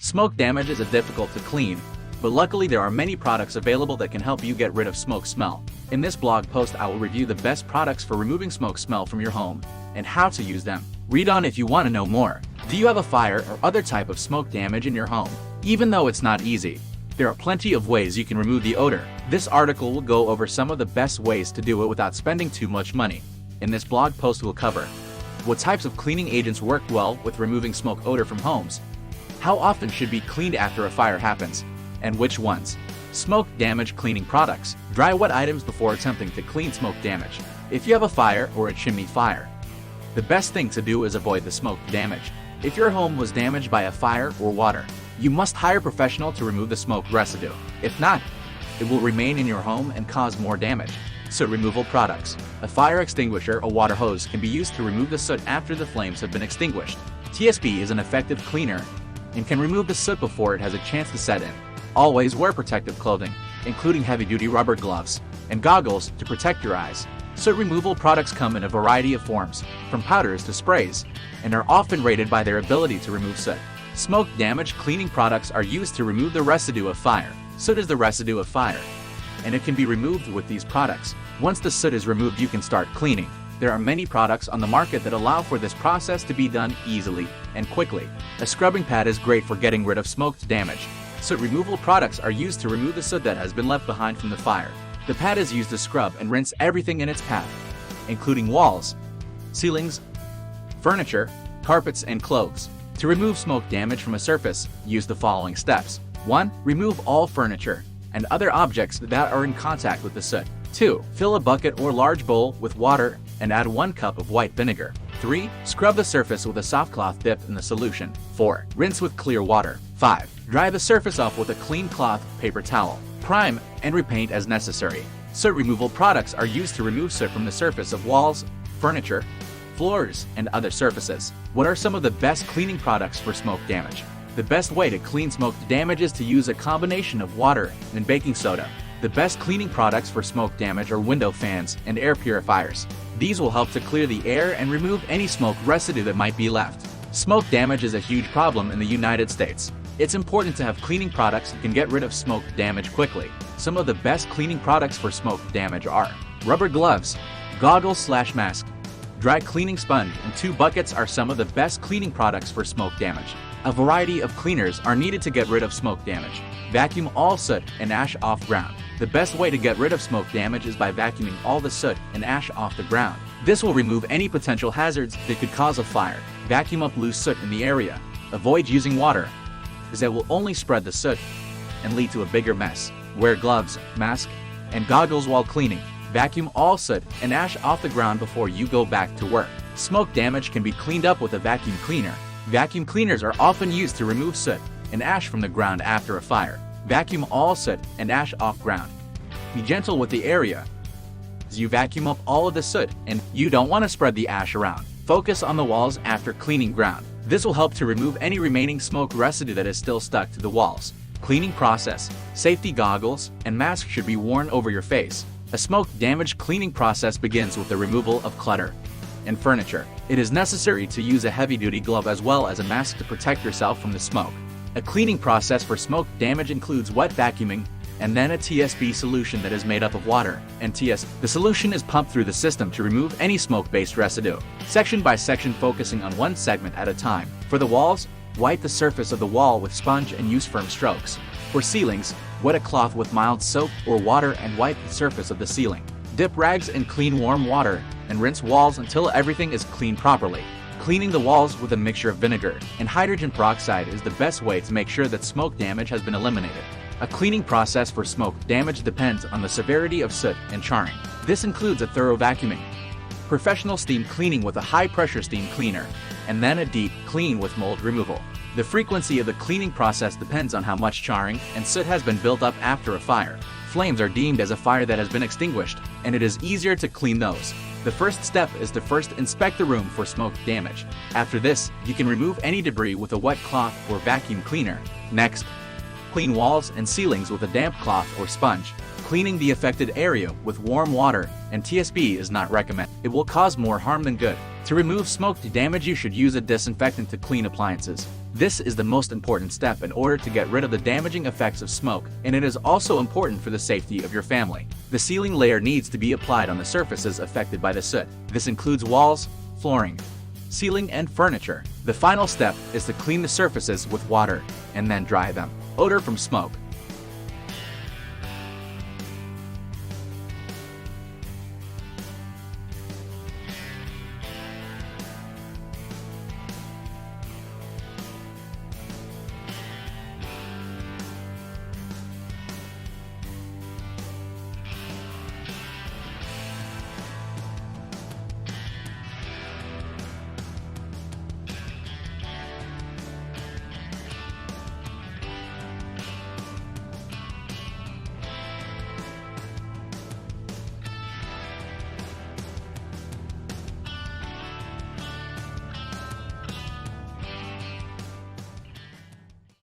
Smoke damage is difficult to clean, but luckily there are many products available that can help you get rid of smoke smell. In this blog post I will review the best products for removing smoke smell from your home, and how to use them. Read on if you want to know more. Do you have a fire or other type of smoke damage in your home? Even though it's not easy, there are plenty of ways you can remove the odor. This article will go over some of the best ways to do it without spending too much money. In this blog post we'll cover what types of cleaning agents work well with removing smoke odor from homes, how often should be cleaned after a fire happens, and which ones. Smoke damage cleaning products. Dry wet items before attempting to clean smoke damage. If you have a fire or a chimney fire, the best thing to do is avoid the smoke damage. If your home was damaged by a fire or water, you must hire a professional to remove the smoke residue. If not, it will remain in your home and cause more damage. Soot removal products. A fire extinguisher or water hose can be used to remove the soot after the flames have been extinguished. TSP is an effective cleaner and can remove the soot before it has a chance to set in. Always wear protective clothing, including heavy-duty rubber gloves and goggles to protect your eyes. Soot removal products come in a variety of forms, from powders to sprays, and are often rated by their ability to remove soot. Smoke damage cleaning products are used to remove the residue of fire. Soot is the residue of fire, and it can be removed with these products. Once the soot is removed, you can start cleaning. There are many products on the market that allow for this process to be done easily and quickly. A scrubbing pad is great for getting rid of smoke damage. Soot removal products are used to remove the soot that has been left behind from the fire. The pad is used to scrub and rinse everything in its path, including walls, ceilings, furniture, carpets, and clothes. To remove smoke damage from a surface, use the following steps. 1. Remove all furniture and other objects that are in contact with the soot. 2. Fill a bucket or large bowl with water and add 1 cup of white vinegar. 3. Scrub the surface with a soft cloth dipped in the solution. 4. Rinse with clear water. 5. Dry the surface off with a clean cloth, paper towel. Prime and repaint as necessary. Soot removal products are used to remove soot from the surface of walls, furniture, floors, and other surfaces. What are some of the best cleaning products for smoke damage? The best way to clean smoke damage is to use a combination of water and baking soda. The best cleaning products for smoke damage are window fans and air purifiers. These will help to clear the air and remove any smoke residue that might be left. Smoke damage is a huge problem in the United States. It's important to have cleaning products that can get rid of smoke damage quickly. Some of the best cleaning products for smoke damage are rubber gloves, goggles/mask, dry cleaning sponge, and 2 buckets are some of the best cleaning products for smoke damage. A variety of cleaners are needed to get rid of smoke damage. Vacuum all soot and ash off ground. The best way to get rid of smoke damage is by vacuuming all the soot and ash off the ground. This will remove any potential hazards that could cause a fire. Vacuum up loose soot in the area. Avoid using water, as it will only spread the soot and lead to a bigger mess. Wear gloves, mask, and goggles while cleaning. Vacuum all soot and ash off the ground before you go back to work. Smoke damage can be cleaned up with a vacuum cleaner. Vacuum cleaners are often used to remove soot and ash from the ground after a fire. Vacuum all soot and ash off ground. Be gentle with the area as you vacuum up all of the soot, and you don't want to spread the ash around. Focus on the walls after cleaning ground. This will help to remove any remaining smoke residue that is still stuck to the walls. Cleaning process. Safety goggles and mask should be worn over your face. A smoke damage cleaning process begins with the removal of clutter and furniture. It is necessary to use a heavy-duty glove as well as a mask to protect yourself from the smoke. A cleaning process for smoke damage includes wet vacuuming and then a TSP solution that is made up of water and TS. The solution is pumped through the system to remove any smoke-based residue, section by section, focusing on one segment at a time. For the walls, wipe the surface of the wall with sponge and use firm strokes. For ceilings, wet a cloth with mild soap or water and wipe the surface of the ceiling. Dip rags in clean warm water and rinse walls until everything is cleaned properly. Cleaning the walls with a mixture of vinegar and hydrogen peroxide is the best way to make sure that smoke damage has been eliminated. A cleaning process for smoke damage depends on the severity of soot and charring. This includes a thorough vacuuming, professional steam cleaning with a high-pressure steam cleaner, and then a deep clean with mold removal. The frequency of the cleaning process depends on how much charring and soot has been built up after a fire. Flames are deemed as a fire that has been extinguished, and it is easier to clean those. The first step is to first inspect the room for smoke damage. After this, you can remove any debris with a wet cloth or vacuum cleaner. Next, clean walls and ceilings with a damp cloth or sponge. Cleaning the affected area with warm water and TSP is not recommended. It will cause more harm than good. To remove smoke damage, you should use a disinfectant to clean appliances. This is the most important step in order to get rid of the damaging effects of smoke, and it is also important for the safety of your family. The sealing layer needs to be applied on the surfaces affected by the soot. This includes walls, flooring, ceiling, and furniture. The final step is to clean the surfaces with water and then dry them. Odor from smoke.